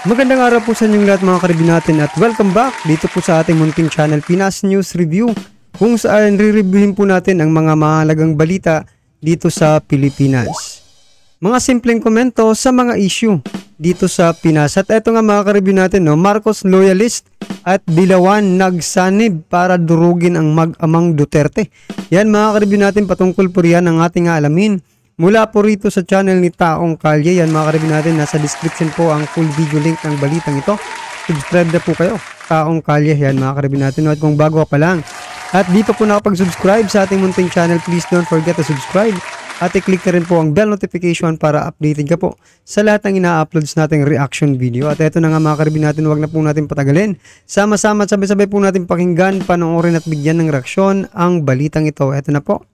Magandang araw po sa inyong lahat mga karibin natin at welcome back dito po sa ating munting channel Pinas News Review kung saan re-reviewin po natin ang mga mahalagang balita dito sa Pilipinas. Mga simpleng komento sa mga issue dito sa Pinas. At eto nga mga karibin natin, no, Marcos loyalist at Dilawan nagsanib para durugin ang mag-amang Duterte. Yan mga karibin natin, patungkol po riyan ang ating alamin. Mula po rito sa channel ni Taong Kalye. Yan mga karibin natin, nasa description po ang full video link ng balitang ito. Subscribe na po kayo, Taong Kalye. Yan mga karibin natin. At kung bago ka pa lang at di pa po nakapag-subscribe sa ating munting channel, please don't forget to subscribe. At i-click na rin po ang bell notification para updated ka po sa lahat ng ina-uploads nating reaction video. At eto na nga mga karibin natin, huwag na po natin patagalin. Sama-sama at sabay-sabay po natin pakinggan, panoorin at bigyan ng reaksyon ang balitang ito. Eto na po.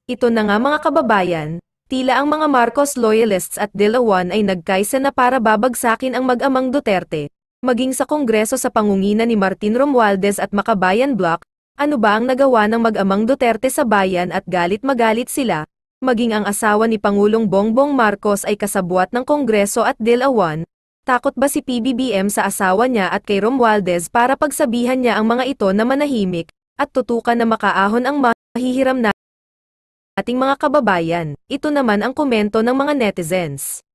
Ito na nga mga kababayan, tila ang mga Marcos loyalists at Dilawan ay nagkaisa na para babagsakin ang mag-amang Duterte. Maging sa Kongreso sa pangungina ni Martin Romualdez at Makabayan Bloc, ano ba ang nagawa ng mag-amang Duterte sa bayan at galit-magalit sila? Maging ang asawa ni Pangulong Bongbong Marcos ay kasabwat ng Kongreso at Dilawan. Takot ba si PBBM sa asawa niya at kay Romualdez para pagsabihan niya ang mga ito na manahimik at tutukan na makaahon ang mahihiram na ating mga kababayan? Ito naman ang komento ng mga netizens.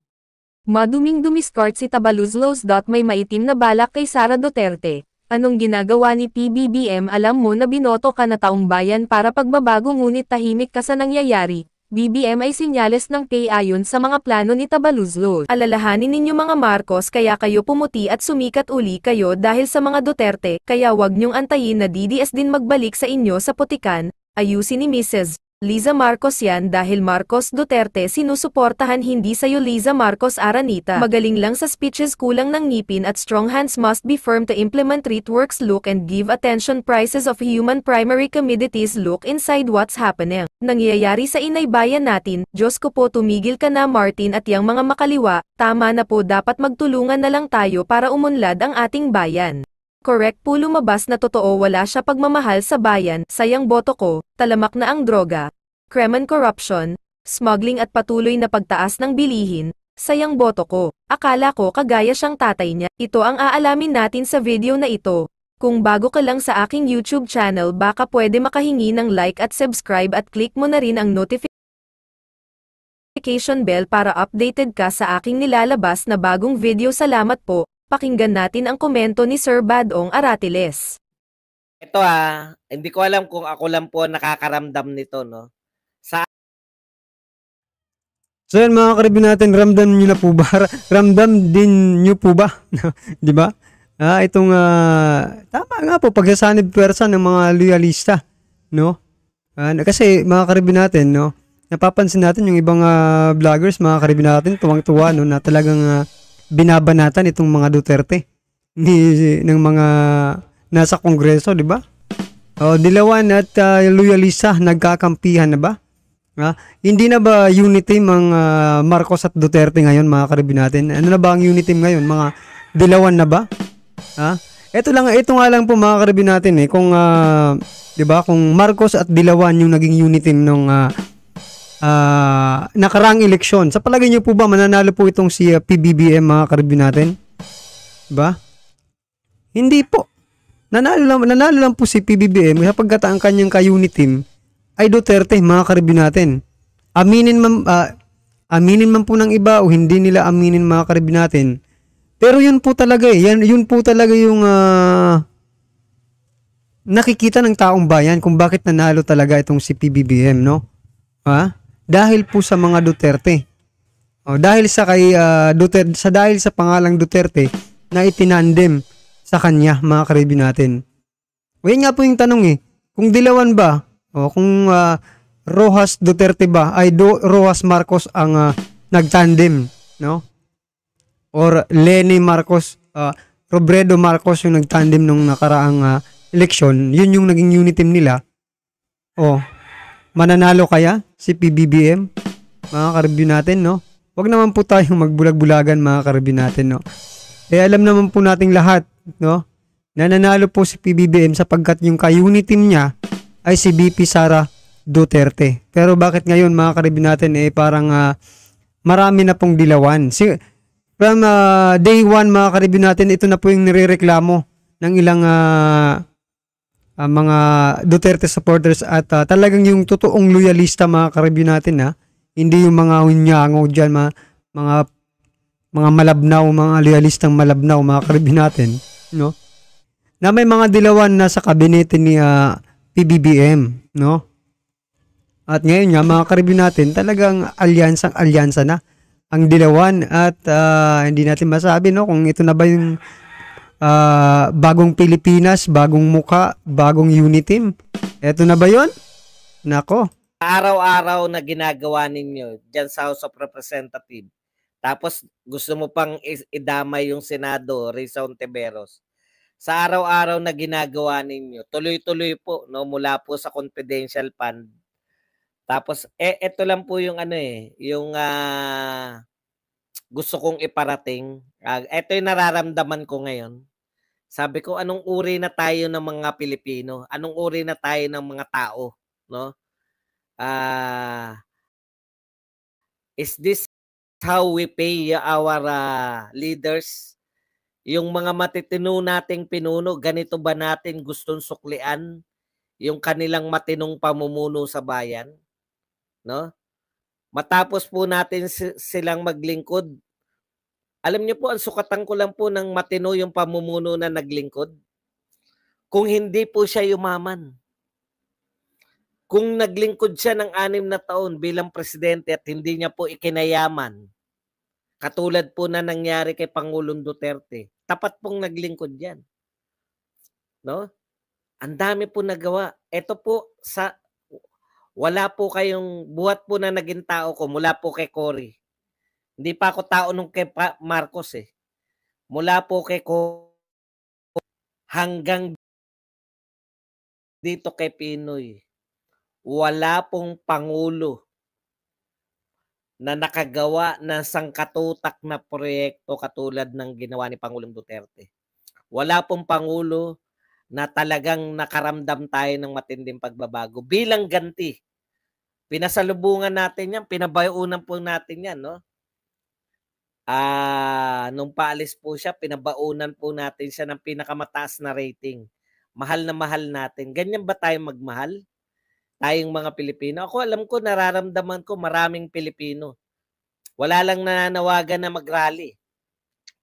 Maduming dumiskart si Tabaluzlos. May maitim na balak kay Sara Duterte. Anong ginagawa ni PBBM? Alam mo na binoto ka na taong bayan para pagbabago ngunit tahimik ka sa nangyayari. BBM ay sinyales ng ayon sa mga plano ni Tabaluzlos. Alalahanin ninyo mga Marcos, kaya kayo pumuti at sumikat uli kayo dahil sa mga Duterte, kaya wag niyong antayin na DDS din magbalik sa inyo sa putikan. Ayusin ni Mrs. Liza Marcos yan dahil Marcos Duterte sinusuportahan, hindi sayo Liza Marcos Aranita. Magaling lang sa speeches, kulang ng ngipin at strong hands, must be firm to implement works, look and give attention, prices of human primary commodities, look inside what's happening. Nangyayari sa inay bayan natin. Diyos ko po, tumigil ka na Martin at yang mga makaliwa, tama na po, dapat magtulungan na lang tayo para umunlad ang ating bayan. Correct po, lumabas na totoo wala siya pagmamahal sa bayan, sayang boto ko, talamak na ang droga, crime and corruption, smuggling at patuloy na pagtaas ng bilihin, sayang boto ko, akala ko kagaya siyang tatay niya. Ito ang aalamin natin sa video na ito. Kung bago ka lang sa aking YouTube channel, baka pwede makahingi ng like at subscribe at click mo na rin ang notification bell para updated ka sa aking nilalabas na bagong video. Salamat po. Pakinggan natin ang komento ni Sir Badong Aratiles. Ito hindi ko alam kung ako lang po nakakaramdam nito, no? So yan mga karibin natin, ramdam nyo na po ba? Ramdam din nyo po ba? Di ba? Itong tama nga po, pagsasanib pwersa ng mga loyalista, no? Kasi mga karibin natin, no, napapansin natin yung ibang vloggers, mga karibin natin, tuwang-tuwa, no, na talagang binabanatan itong mga Duterte ng mga nasa Kongreso, di ba? Dilawan at loyalista nagkakampihan na ba? Hindi na ba unity ang Marcos at Duterte ngayon mga karibin natin? Ano na ba ang unity ngayon? Mga Dilawan na ba? Ito nga lang po mga karibin natin kung 'di ba, kung Marcos at Dilawan yung naging unity nung nakaraang eleksyon, sa palagay niyo po ba mananalo po itong si PBBM mga karibin natin? Diba? Hindi po. Nanalo lang po si PBBM sapagkat ang kanyang ka-unit team ay Duterte mga karibin natin. Aminin man po ng iba o hindi nila aminin mga karibin natin. Pero yun po talaga yun po talaga yung nakikita ng taong bayan kung bakit nanalo talaga itong si PBBM, no? Dahil po sa mga Duterte. Dahil sa Duterte, dahil sa pangalang Duterte na itinandem sa kanya mga karibin natin. Yan nga po yung tanong kung Dilawan ba o kung Rojas Duterte ba ay Rojas Marcos ang nagtandem, no? Or Lenny Marcos, Robredo Marcos yung nagtandem nung nakaraang eleksyon, yun yung naging unit team nila. Mananalo kaya si PBBM mga karibin natin, no? Wag naman po tayong magbulag-bulagan mga karibin natin, no? Alam naman po nating lahat, no, nananalo po si PBBM sapagkat yung ka-unit team niya ay si BP Sara Duterte. Pero bakit ngayon mga ka-review natin parang marami na pong dilawan. From day one mga ka-review natin, ito na po yung nirereklamo ng ilang mga Duterte supporters at talagang yung totoong loyalista mga ka-review natin hindi yung mga hunyango dyan, mga malabnaw, mga loyalistang malabnaw mga ka-review natin, no? Na may mga dilawan na sa kabinete ni PBBM, no? At ngayon nga mga ka-review natin, talagang alyansa na ang dilawan at hindi natin masabi no kung ito na ba yung bagong Pilipinas, bagong muka, bagong uniteam. Ito na ba yon? Nako. Araw-araw na ginagawa ninyo dyan sa House of Representatives. Tapos gusto mo pang idamay yung Senado, Risa Ontiveros. Sa araw-araw na ginagawa ninyo, tuloy-tuloy po no mula po sa confidential fund. Tapos ito lang po yung yung gusto kong iparating. Ito yung nararamdaman ko ngayon. Sabi ko, anong uri na tayo ng mga Pilipino? Anong uri na tayo ng mga tao? No? Is this how we pay our leaders? Yung mga matitino nating pinuno, ganito ba natin gustong suklian yung kanilang matinong pamumuno sa bayan? No? Matapos po natin silang maglingkod, alam niyo po, ang sukatan ko lang po ng matino yung pamumuno na naglingkod. Kung hindi po siya yumaman. Kung naglingkod siya ng 6 na taon bilang presidente at hindi niya po ikinayaman, katulad po na nangyari kay Pangulong Duterte, tapat pong naglingkod yan. No? Ang dami po nagawa. Ito po, wala po kayong, buhat po na naging tao ko, mula po kay Cory. Hindi pa ako tao nung kay Marcos Mula po kay hanggang dito kay Pinoy. Wala pong pangulo na nakagawa ng sangkatutak na proyekto katulad ng ginawa ni Pangulong Duterte. Wala pong pangulo na talagang nakaramdam tayo ng matinding pagbabago. Bilang ganti, pinasalubungan natin yan, pinabayunan po natin yan, no? Nung paalis po siya, pinabaunan po natin siya ng pinakamataas na rating. Mahal na mahal natin. Ganyan ba tayo magmahal? Tayong mga Pilipino. Ako alam ko, nararamdaman ko maraming Pilipino. Wala lang nananawagan na mag-rally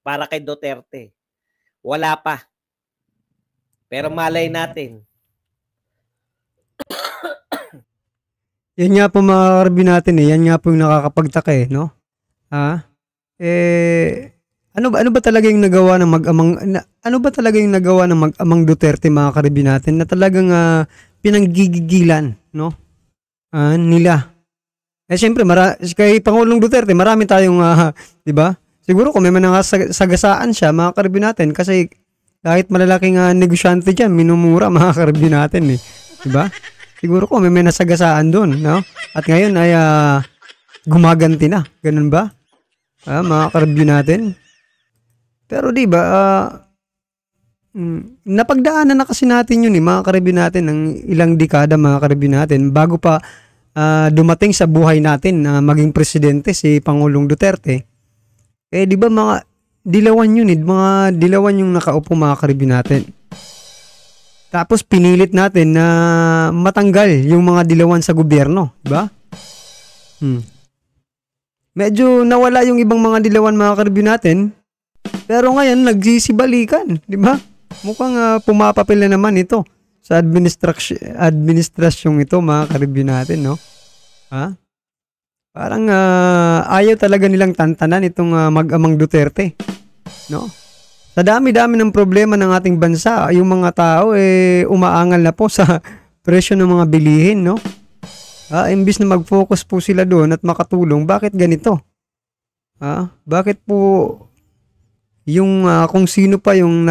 para kay Duterte. Wala pa. Pero malay natin. Yan nga po mga ka-review natin yan nga po yung nakakapagtaka no? Ano ba talaga yung nagawa ng mag-amang Duterte mga ka-review natin na talagang pinanggigigilan no nila. Siyempre kay Pangulong Duterte marami tayong 'di ba? Siguro kung may sagasaan siya mga ka-review natin kasi kahit malalaking negosyante diyan minumura mga ka-review natin 'di ba? Siguro kung may nasagasaan doon no? At ngayon ay gumaganti na. Ganun ba? Mga ka-review natin. Pero di ba napagdaanan na kasi natin yun mga ka-review natin ng ilang dekada mga ka-review natin bago pa dumating sa buhay natin na maging presidente si Pangulong Duterte. Di ba mga dilawan yun mga dilawan yung nakaupo mga ka-review natin. Tapos pinilit natin na matanggal yung mga dilawan sa gobyerno, di ba? Medyo nawala yung ibang mga dilawan mga ka-review natin. Pero ngayon nagsisibalikan, di ba? Mukhang pumapapil na naman ito sa administrasyong ito mga ka-review natin, no? Parang ayaw talaga nilang tantanan itong mag-amang Duterte, no? Sa dami-dami ng problema ng ating bansa, yung mga tao umaangal na po sa presyo ng mga bilihin, no? Imbis na mag-focus po sila doon at makatulong, bakit ganito? Bakit po yung kung sino pa yung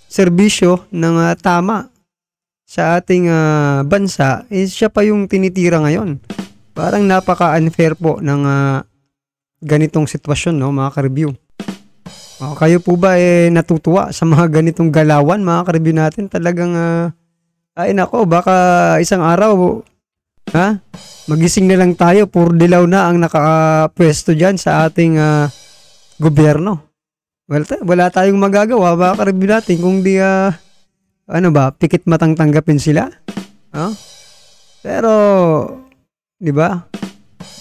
serbisyo ng tama sa ating bansa, siya pa yung tinitira ngayon. Parang napaka-unfair po ng ganitong sitwasyon, no, mga ka-review. Kayo po ba natutuwa sa mga ganitong galawan, mga ka-review natin? Talagang Ay nako, baka isang araw, ha? Magising na lang tayo, puro dilaw na ang nakapwesto dyan sa ating gobyerno. Well, wala tayong magagawa, baka review natin kung di, ano ba, pikit matang tanggapin sila. Pero, di ba?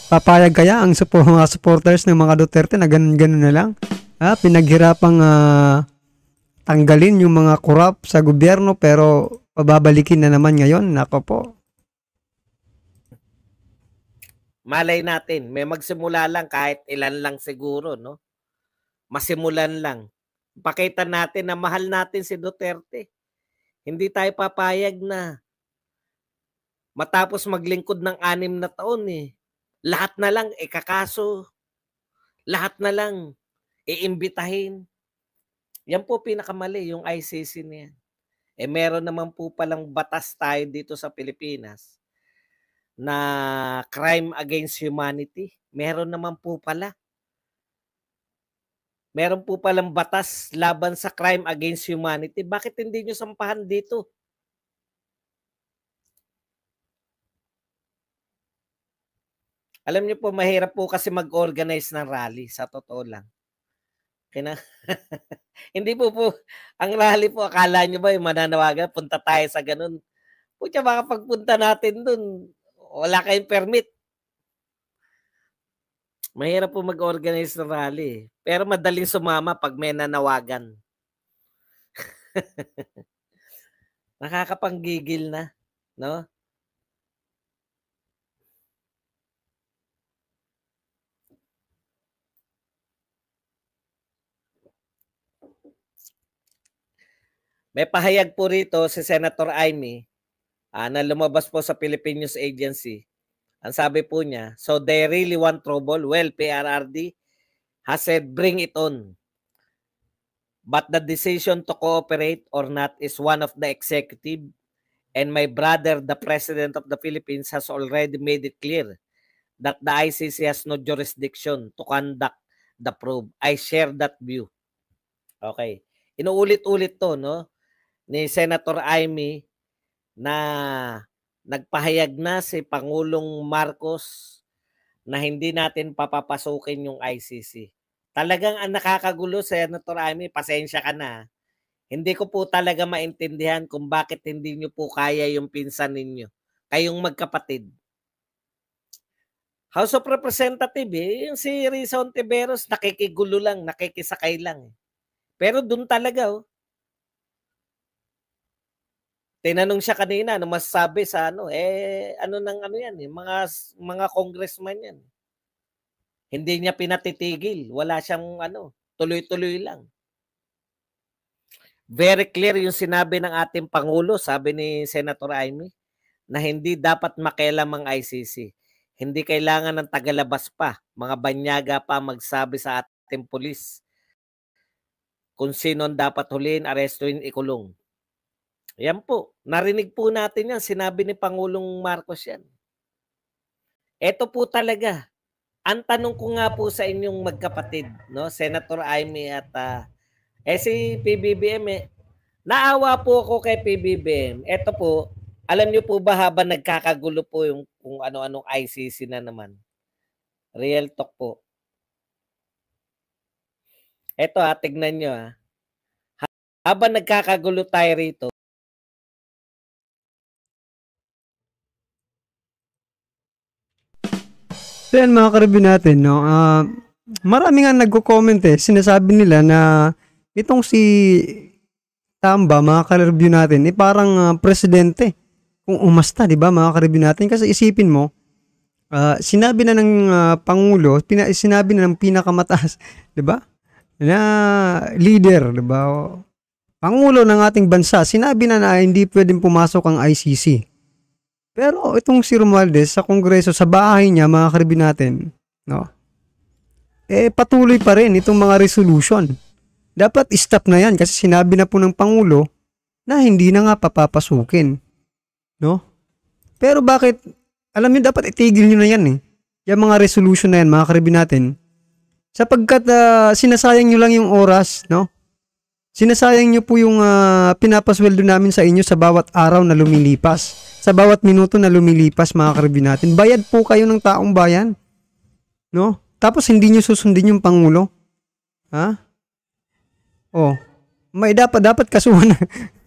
Papayag kaya ang mga supporters ng mga Duterte na ganun-ganun na lang? Pinaghirapang tanggalin yung mga korap sa gobyerno pero pababalikin na naman ngayon. Nako po. Malay natin, may magsimula lang kahit ilan lang siguro, no? Masimulan lang. Pakita natin na mahal natin si Duterte. Hindi tayo papayag na matapos maglingkod ng 6 na taon lahat na lang ikakaso. Lahat na lang iimbitahin. Yan po pinakamali, yung ICC niya. Meron naman po palang batas tayo dito sa Pilipinas na crime against humanity. Meron naman po pala. Meron po palang batas laban sa crime against humanity. Bakit hindi nyo sampahan dito? Alam niyo po, mahirap po kasi mag-organize ng rally, sa totoo lang. Hindi po ang rally po, akala nyo ba yung mananawagan, punta tayo sa ganun. Pucha, baka pagpunta natin dun, wala kayong permit. Mahirap po mag-organize ng rally. Pero madaling sumama pag may nanawagan. Nakakapanggigil na, no? May pahayag po rito si Senator Amy na lumabas po sa Philippine News Agency. Ang sabi po niya, so they really want trouble? Well, PRRD has said, bring it on. But the decision to cooperate or not is one of the executive, and my brother, the President of the Philippines, has already made it clear that the ICC has no jurisdiction to conduct the probe. I share that view. Okay. Inuulit-ulit to, no? Ni Senator Amy na nagpahayag na si Pangulong Marcos na hindi natin papapasukin yung ICC. Talagang ang nakakagulo, Senator Amy, pasensya ka na. Hindi ko po talaga maintindihan kung bakit hindi nyo po kaya yung pinsan ninyo. Kayong magkapatid. House of Representative, yung si Risa Hontiveros, nakikigulo lang, nakikisakay lang. Pero dun talaga, tinanong siya kanina, ano masasabi sa ano yan, mga congressman yan. Hindi niya pinatitigil, wala siyang tuloy-tuloy lang. Very clear yung sinabi ng ating Pangulo, sabi ni Senator Amy, na hindi dapat makialam ang ICC. Hindi kailangan ng tagalabas pa, mga banyaga pa magsabi sa ating pulis kung sino dapat huliin, arestuin, ikulong. Yan po. Narinig po natin yan. Sinabi ni Pangulong Marcos yan. Ito po talaga. Ang tanong ko nga po sa inyong magkapatid, no? Senator Amy at si PBBM, naawa po ako kay PBBM. Ito po, alam niyo po ba habang nagkakagulo po yung kung ano-anong ICC na naman. Real talk po. Ito tignan nyo habang nagkakagulo tayo rito, So yan mga ka-review natin, no? Marami nga nagko-comment sinasabi nila na itong si Tamba, mga ka-review natin, parang presidente kung umasta, di ba mga ka-review natin? Kasi isipin mo, sinabi na ng Pangulo, sinabi na ng pinakamataas, di ba? Na leader, di ba? Pangulo ng ating bansa, sinabi na hindi pwedeng pumasok ang ICC. Pero itong si Romualdez sa Kongreso, sa bahay niya, mga ka-review natin, no? Patuloy pa rin itong mga resolution. Dapat stop na yan kasi sinabi na po ng Pangulo na hindi na nga papapasukin. No? Pero bakit, alam niyo, dapat itigil niyo na yan yung mga resolution na yan, mga ka-review natin. Sapagkat sinasayang niyo lang yung oras, no? Sinasayang nyo po yung pinapasweldo namin sa inyo sa bawat araw na lumilipas. Sa bawat minuto na lumilipas, mga karibin natin. Bayad po kayo ng taong bayan. No? Tapos hindi nyo susundin yung Pangulo. Ha? Oh. May dapat kasuhan.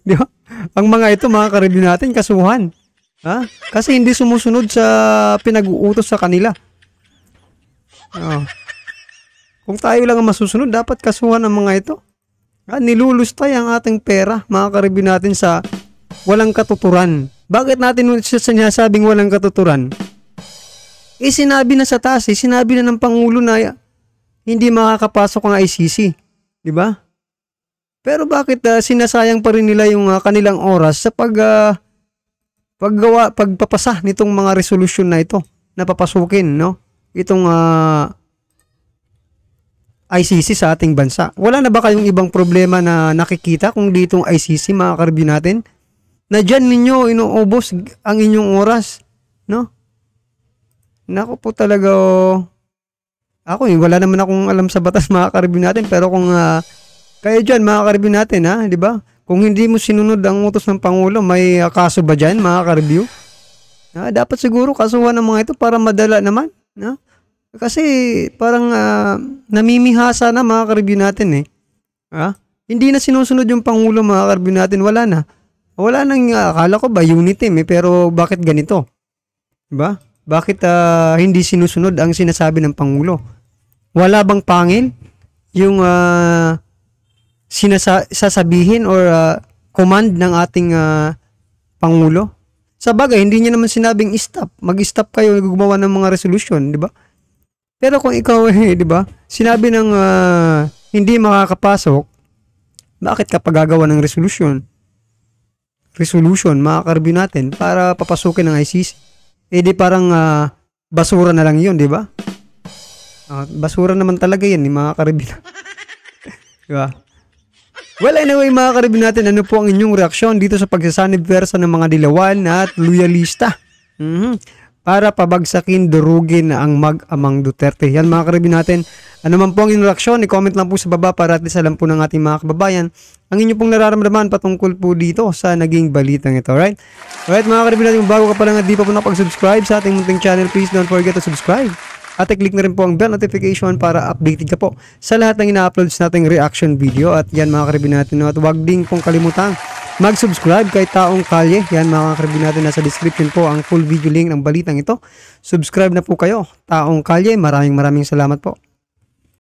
Di ba? Ang mga ito, mga karibin natin, kasuhan. Ha? Kasi hindi sumusunod sa pinag-uutos sa kanila. Oh. Kung tayo lang ang masusunod, dapat kasuhan ang mga ito. Nilulustay ang ating pera, mga karibin natin, sa walang katuturan. Bakit natin sinasabing walang katuturan? Sinabi na sa taas, sinabi na ng Pangulo na hindi makakapasok ang ICC. Di ba? Pero bakit sinasayang pa rin nila yung kanilang oras sa pagpapasa nitong mga resolusyon na ito na papasukin, no? Itong ICC sa ating bansa. Wala na ba kayong ibang problema na nakikita kung ditong ICC, mga karibin natin? Na dyan ninyo inuubos ang inyong oras, no? Naku po talaga, ako wala naman akong alam sa batas, mga karibin natin, pero kung kayo dyan, mga karibin natin, di ba? Kung hindi mo sinunod ang utos ng Pangulo, may kaso ba dyan, mga karibyo? Dapat siguro kasuhan ng mga ito para madala naman, no? Kasi parang namimihasa na, mga karibyo natin Hindi na sinusunod yung Pangulo, mga karibyo natin, wala na. Wala nang, akala ko ba unity pero bakit ganito? Diba? Bakit hindi sinusunod ang sinasabi ng Pangulo? Wala bang pangil yung sasabihin or command ng ating Pangulo? Sa bagay, hindi niya naman sinabing stop. Mag-stop kayo, gumawa ng mga resolution, di ba? Pero kung ikaw, di ba, sinabi ng hindi makakapasok, bakit ka pagagawa ng resolution, mga karibyo natin, para papasukin ng ICC? Di parang basura na lang yun, di ba? Basura naman talaga yan, mga karibyo. Di ba? Well, anyway, mga karibyo natin, ano po ang inyong reaksyon dito sa pagsasanib versa ng mga dilawan at loyalista? Para pabagsakin, durugin ang mag-amang Duterte. Yan, mga karibyo natin. Ano man po ang inyong reaksyon, i-comment lang po sa baba para at least alam po ng ating mga kababayan ang inyo pong nararamdaman patungkol po dito sa naging balitang ito. Alright? Alright, mga karibyo natin, kung bago ka pa lang at di pa po nakapag-subscribe sa ating munting channel, please don't forget to subscribe. At i-click na rin po ang bell notification para updated ka po sa lahat ng ina-uploads nating reaction video. At yan, mga karibyo natin, at huwag din pong kalimutang mag-subscribe kay Taong Kalye. Yan, mga karibyo natin, nasa description po ang full video link ng balitang ito. Subscribe na po kayo, Taong Kalye. Maraming salamat po.